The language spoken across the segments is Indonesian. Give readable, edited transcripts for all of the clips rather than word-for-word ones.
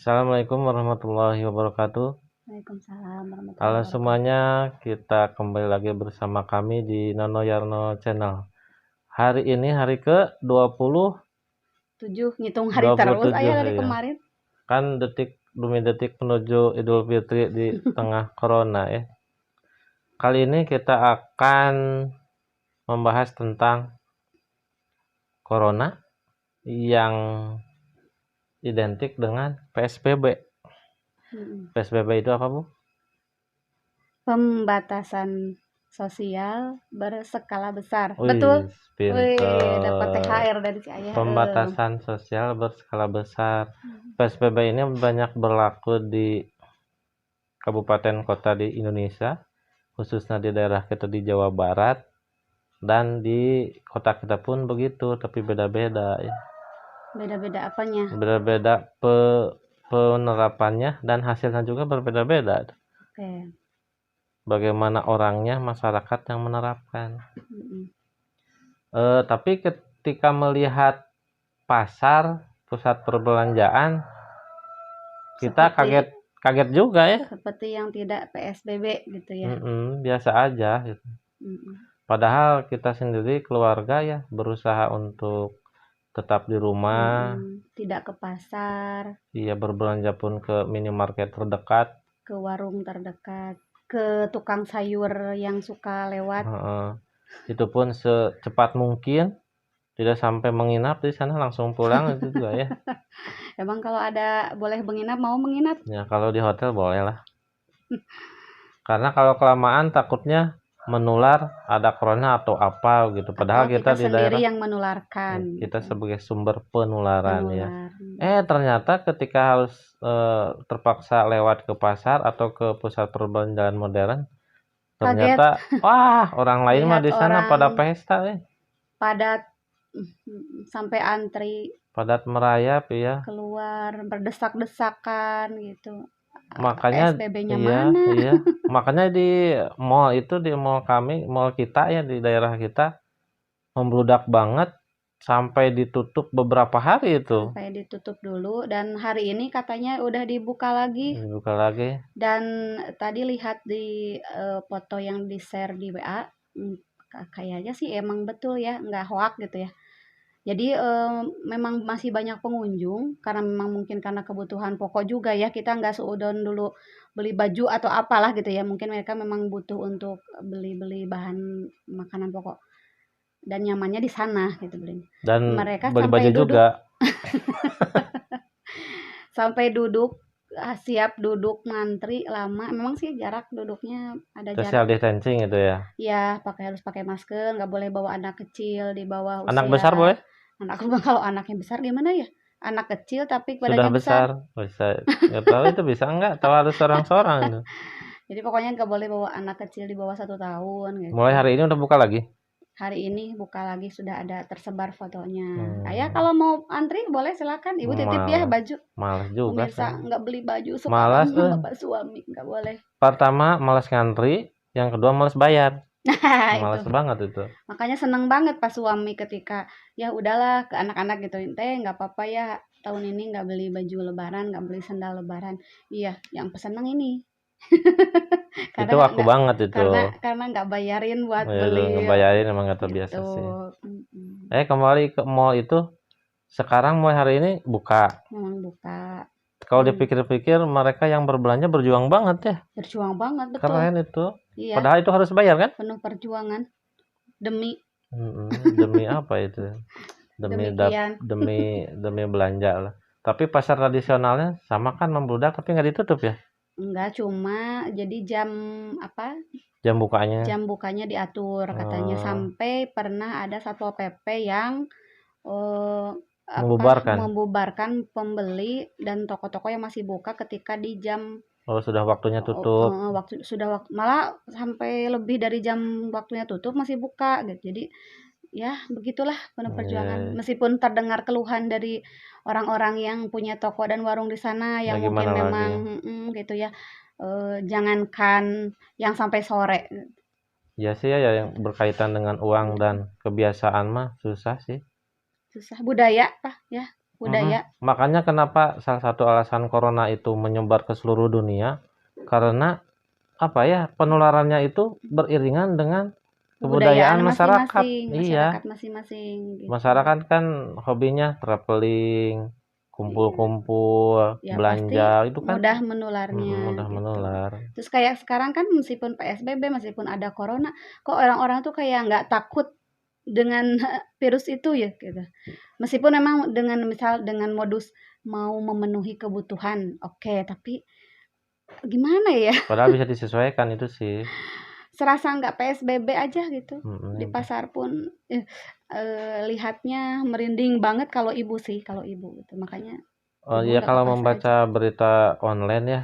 Assalamualaikum warahmatullahi wabarakatuh. Waalaikumsalam warahmatullahi Halo wabarakatuh. semuanya, kita kembali lagi bersama kami di Nono Yarno Channel. Hari ini hari ke-20 7 ngitung hari terus 27 ayah dari ya. kemarin. Kan detik demi detik menuju Idul Fitri di tengah corona ya. Kali ini kita akan membahas tentang corona yang identik dengan PSBB. PSBB itu apa, Bu? Pembatasan sosial berskala besar. Wih, Betul? Wih, dapat pinter. THR dari si ayah. Pembatasan sosial berskala besar. PSBB ini banyak berlaku di kabupaten kota di Indonesia, khususnya di daerah kita di Jawa Barat, dan di kota kita pun begitu, tapi beda-beda ya. Beda-beda apanya? Beda-beda penerapannya dan hasilnya juga berbeda-beda. Oke. Bagaimana orangnya, masyarakat yang menerapkan. Tapi ketika melihat pasar, pusat perbelanjaan, kita kaget juga ya. Seperti yang tidak PSBB gitu ya. Biasa aja gitu. Padahal kita sendiri keluarga ya berusaha untuk tetap di rumah. Tidak ke pasar. Iya, berbelanja pun ke minimarket terdekat, ke warung terdekat, ke tukang sayur yang suka lewat. Itu pun secepat mungkin, tidak sampai menginap di sana, langsung pulang itu juga ya. Emang kalau ada boleh menginap, mau menginap? Ya kalau di hotel boleh lah. Karena kalau kelamaan takutnya menular, ada corona atau apa gitu. Padahal kita di sendiri daerah yang menularkan. Kita sebagai sumber penularan ya. Ternyata ketika harus terpaksa lewat ke pasar atau ke pusat perbelanjaan modern, ternyata wah, orang lain mah di sana pada pesta ya. Padat sampai antri. Padat merayap ya. Keluar berdesak-desakan gitu. Makanya PSBB-nya mana? Iya. Makanya di mall itu, di mall kami, mall kita ya di daerah kita membludak banget sampai ditutup beberapa hari itu. Sampai ditutup dulu dan hari ini katanya udah dibuka lagi. Dan tadi lihat di foto yang di-share di WA, kayaknya sih emang betul ya, nggak hoax gitu ya. Jadi memang masih banyak pengunjung karena memang mungkin karena kebutuhan pokok juga ya, kita nggak seudon dulu beli baju atau apalah gitu ya, mungkin mereka memang butuh untuk beli-beli bahan makanan pokok dan nyamannya di sana gitu beli. Dan mereka beli sampai baju duduk juga. sampai duduk siap duduk ngantri lama, memang sih jarak duduknya ada Social jarak. distancing itu ya. Ya harus pakai masker, nggak boleh bawa anak kecil di bawah usia. Anak besar boleh? Kalau anaknya besar gimana ya? Anak kecil tapi Sudah badannya besar. Bisa. Nggak tahu itu bisa nggak? Tahu harus seorang-seorang itu. Jadi pokoknya nggak boleh bawa anak kecil di bawah 1 tahun gitu. Mulai hari ini udah buka lagi? Hari ini buka lagi, sudah ada tersebar fotonya. Ayah kalau mau antri boleh silakan, ibu titip ya baju. Males juga. Pemirsa nggak beli baju suka Malas bapak suami, nggak boleh. Pertama malas ngantri, yang kedua malas bayar. Nah, malas banget itu. Makanya seneng banget pas suami ketika ya udahlah ke anak-anak gitu, teh nggak apa-apa ya tahun ini nggak beli baju lebaran, nggak beli sandal lebaran. Iya, yang pesan yang ini. Itu aku banget itu. Karena nggak bayarin buat beli. Ngebayarin emang nggak terbiasa gitu. Sih. Kembali ke mall itu, sekarang mulai hari ini buka. Memang buka. Kalau dipikir-pikir mereka yang berbelanja berjuang banget ya. Berjuang banget, betul. Keren itu. Iya. Padahal itu harus bayar kan? Penuh perjuangan. Demi. Demi apa itu? Demi belanja lah. Tapi pasar tradisionalnya sama kan membludak tapi nggak ditutup ya? Enggak, cuma jadi jam apa? Jam bukanya. Jam bukanya diatur katanya, sampai pernah ada Satpol PP yang membubarkan pembeli dan toko-toko yang masih buka ketika di jam sudah waktunya tutup. Malah sampai lebih dari jam waktunya tutup masih buka gitu. Jadi ya begitulah penuh perjuangan. Meskipun terdengar keluhan dari orang-orang yang punya toko dan warung di sana yang mungkin memang gitu ya, jangankan yang sampai sore. Ya sih ya, yang berkaitan dengan uang dan kebiasaan mah susah sih. Susah budaya Pak ya. budaya. Makanya kenapa salah satu alasan corona itu menyebar ke seluruh dunia, karena apa ya, penularannya itu beriringan dengan kebudayaan masyarakat. Iya, masyarakat masing-masing gitu. masyarakat kan hobinya traveling, kumpul-kumpul, Ya pasti belanja, itu kan mudah menularnya mudah gitu. menular. Terus kayak sekarang kan meskipun PSBB, meskipun ada corona, kok orang-orang tuh kayak nggak takut dengan virus itu ya gitu. Meskipun memang dengan misal dengan modus mau memenuhi kebutuhan, oke, tapi gimana ya? Padahal bisa disesuaikan itu sih. Serasa nggak PSBB aja gitu. Di Mm-mm. pasar pun lihatnya merinding banget kalau ibu gitu. Makanya Oh ibu ya, nggak ke kalau pasar aja. membaca berita online ya,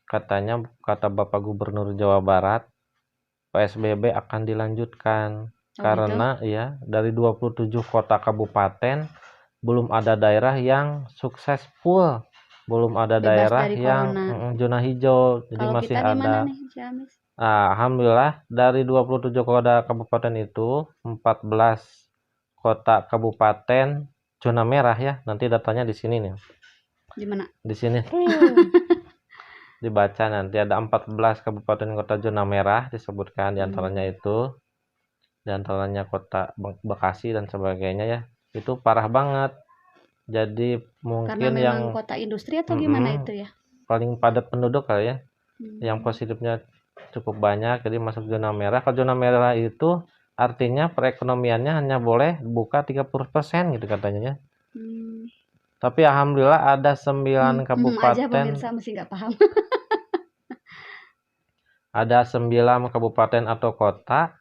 katanya kata Bapak Gubernur Jawa Barat, PSBB akan dilanjutkan Oh gitu. karena ya dari 27 kota kabupaten belum ada daerah yang sukses full, belum ada Bebas daerah dari yang corona. zona hijau, jadi Kalau masih kita di mana ada. nih, Ciamis? Alhamdulillah dari 27 kota kabupaten itu 14 kota kabupaten zona merah ya. Nanti datanya di sini nih. Di mana? Di sini dibaca nanti ada 14 kabupaten kota zona merah disebutkan diantaranya itu, diantaranya kota Bekasi dan sebagainya ya. Itu parah banget. Jadi Karena mungkin yang memang kota industri atau gimana itu ya? paling padat penduduk kali ya. Yang positifnya cukup banyak, jadi masuk zona merah. Kalau zona merah itu artinya perekonomiannya hanya boleh buka 30% gitu katanya ya. Tapi alhamdulillah ada 9 aja kabupaten, pemirsa masih nggak paham. ada 9 kabupaten atau kota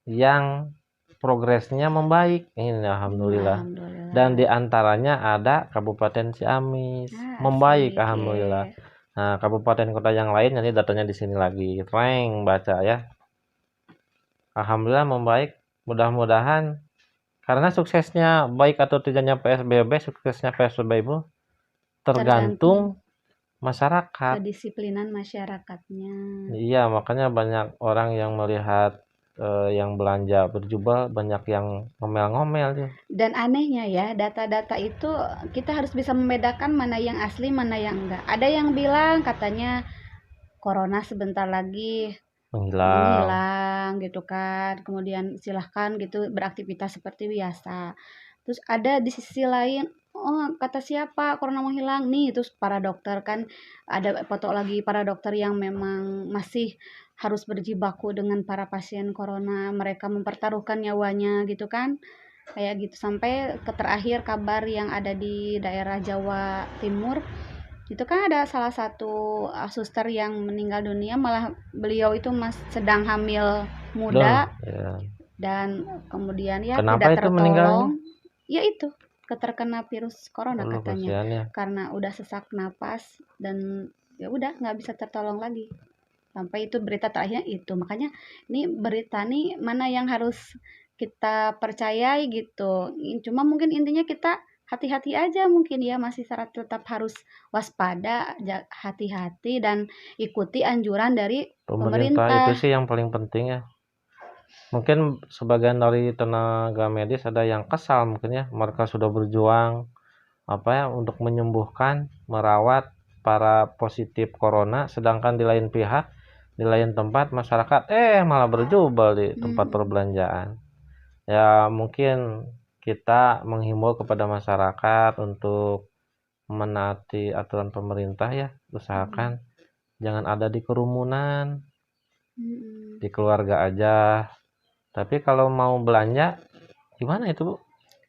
yang progresnya membaik. Ini alhamdulillah. Alhamdulillah. Dan diantaranya ada Kabupaten Ciamis, membaik Asik, alhamdulillah. Nah, kabupaten kota yang lain nanti datanya di sini lagi. Rank baca ya. Alhamdulillah membaik. Mudah-mudahan karena suksesnya baik atau tidaknya PSBB, suksesnya PSBB itu tergantung masyarakat. Kedisiplinan masyarakatnya. Iya, makanya banyak orang yang melihat yang belanja berjubel, banyak yang ngomel-ngomel ya. Dan anehnya ya, data-data itu kita harus bisa membedakan mana yang asli, mana yang enggak. Ada yang bilang katanya corona sebentar lagi menghilang gitu kan. Kemudian silahkan gitu beraktivitas seperti biasa. Terus ada di sisi lain, oh kata siapa corona menghilang nih, terus para dokter kan ada foto lagi para dokter yang memang masih harus berjibaku dengan para pasien corona, mereka mempertaruhkan nyawanya gitu kan, kayak gitu. Sampai ke terakhir kabar yang ada di daerah Jawa Timur itu kan ada salah satu suster yang meninggal dunia, malah beliau itu sedang hamil muda. Ya. Dan kemudian ya kenapa tidak itu tertolong, ya itu keterkena virus corona Allah, katanya kasihan ya. karena udah sesak napas dan ya udah nggak bisa tertolong lagi. Sampai itu berita terakhirnya itu. Makanya ini berita nih mana yang harus kita percayai gitu. Cuma mungkin intinya kita hati-hati aja mungkin ya, masih tetap harus waspada, hati-hati dan ikuti anjuran dari Pemerintah itu sih yang paling penting ya. Mungkin sebagian dari tenaga medis ada yang kesal mungkin ya, mereka sudah berjuang apa ya untuk menyembuhkan, merawat para positif corona, sedangkan di lain pihak, di lain tempat masyarakat malah berjubel di tempat perbelanjaan. Ya mungkin kita menghimbau kepada masyarakat untuk menaati aturan pemerintah ya, usahakan jangan ada di kerumunan, di keluarga aja. Tapi kalau mau belanja gimana itu Bu?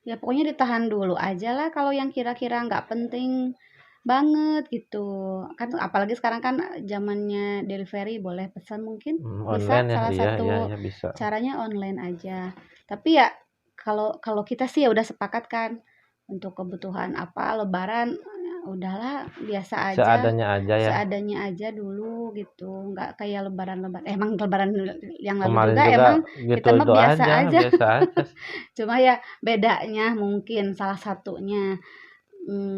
Ya pokoknya ditahan dulu aja lah kalau yang kira-kira nggak penting banget gitu kan, apalagi sekarang kan zamannya delivery, boleh pesan mungkin bisa Online ya, salah satu iya bisa. caranya online aja. Tapi ya kalau kalau kita sih ya udah sepakat kan untuk kebutuhan apa lebaran, udahlah biasa aja, Seadanya aja ya. seadanya aja dulu gitu, nggak kayak lebaran emang lebaran yang lalu Kemarin juga emang gitu kita mah biasa aja. biasa aja. Cuma ya bedanya mungkin salah satunya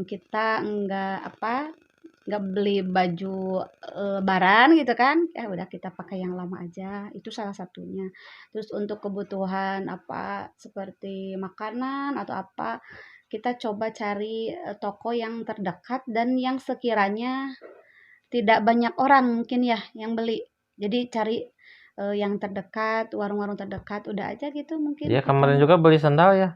kita nggak beli baju lebaran gitu kan, ya udah kita pakai yang lama aja, itu salah satunya. Terus untuk kebutuhan apa seperti makanan atau apa, kita coba cari toko yang terdekat dan yang sekiranya tidak banyak orang mungkin ya yang beli. Jadi cari yang terdekat, warung-warung terdekat, udah aja gitu mungkin. Iya, kemarin juga beli sandal ya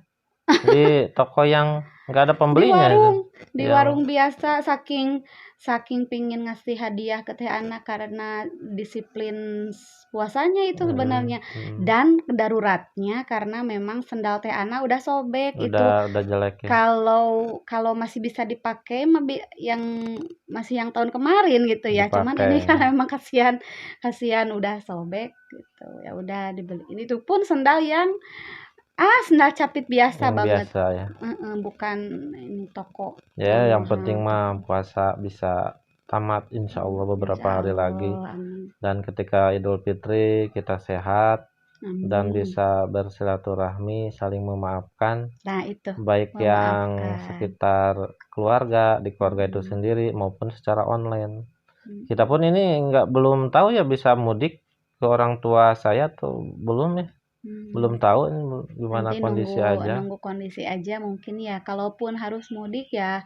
di toko yang nggak ada Di pembelinya itu. warung biasa, saking pingin ngasih hadiah ke teh anak karena disiplin puasanya itu sebenarnya. Dan daruratnya karena memang sendal teh anak udah sobek, itu udah jelek ya. Kalau masih bisa dipakai yang masih yang tahun kemarin gitu ya. Cuman ini kan memang kasihan udah sobek gitu. Ya udah dibeli. Itu pun sendal yang sendal capit biasa banget. Biasa ya. Bukan ini toko. Ya, yang penting mah puasa bisa tamat insya Allah beberapa hari lagi. Dan ketika Idul Fitri kita sehat dan bisa bersilaturahmi, saling memaafkan. Nah, itu. Baik yang sekitar keluarga, di keluarga itu sendiri maupun secara online. Kita pun ini belum tahu ya bisa mudik ke orang tua saya tuh belum ya. Belum tahu ini gimana nanti kondisi aja. Nunggu kondisi aja mungkin ya. Kalaupun harus mudik ya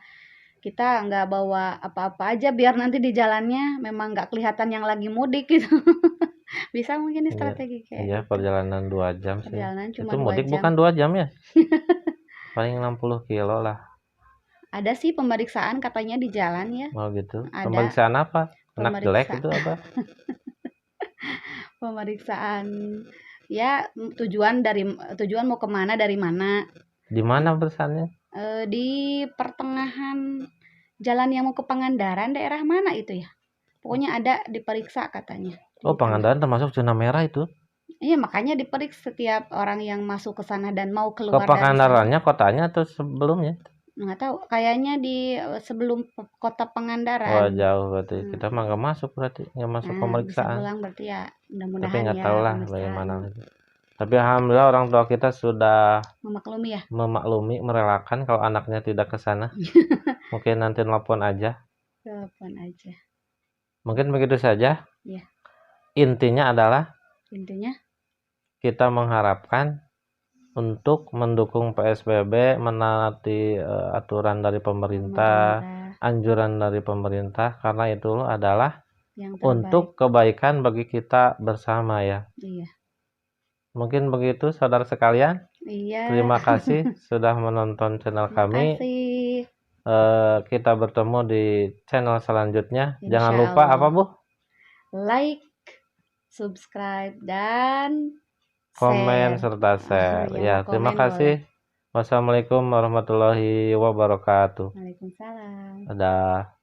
kita nggak bawa apa-apa aja biar nanti di jalannya memang nggak kelihatan yang lagi mudik gitu. Bisa mungkin strategi kayak gitu. Perjalanan 2 jam sih. Cuma itu mudik 2 jam. Bukan 2 jam ya. Paling 60 kilo lah. Ada sih pemeriksaan katanya di jalan ya. Oh gitu. Ada. Pemeriksaan apa? Anak jelek itu apa? Pemeriksaan ya tujuan mau kemana dari mana. Di mana pemeriksaannya? Di pertengahan jalan yang mau ke Pangandaran, daerah mana itu ya? Pokoknya ada diperiksa katanya. Oh, Pangandaran termasuk zona merah itu? Iya, makanya diperiksa setiap orang yang masuk ke sana dan mau keluar. Ke Pangandarannya kotanya atau sebelumnya? Nggak tahu, kayaknya di sebelum kota Pangandaran. Oh, jauh berarti. Kita mah nggak masuk berarti, nggak masuk pemeriksaan. Bisa pulang berarti ya, mudah-mudahan. Tapi nggak tahu lah bagaimana. Tapi alhamdulillah orang tua kita sudah memaklumi, merelakan kalau anaknya tidak ke sana. Mungkin nanti telepon aja. Mungkin begitu saja. Ya. Intinya Intinya kita mengharapkan untuk mendukung PSBB, menaati aturan dari pemerintah, anjuran dari pemerintah, karena itu adalah untuk kebaikan bagi kita bersama ya. Iya. Mungkin begitu saudara sekalian. Iya. Terima kasih sudah menonton channel kami. Kita bertemu di channel selanjutnya. Jangan lupa apa Bu? Like, subscribe, dan komen serta share. Ya, terima kasih. Wassalamualaikum warahmatullahi wabarakatuh. Waalaikumsalam. Dadah.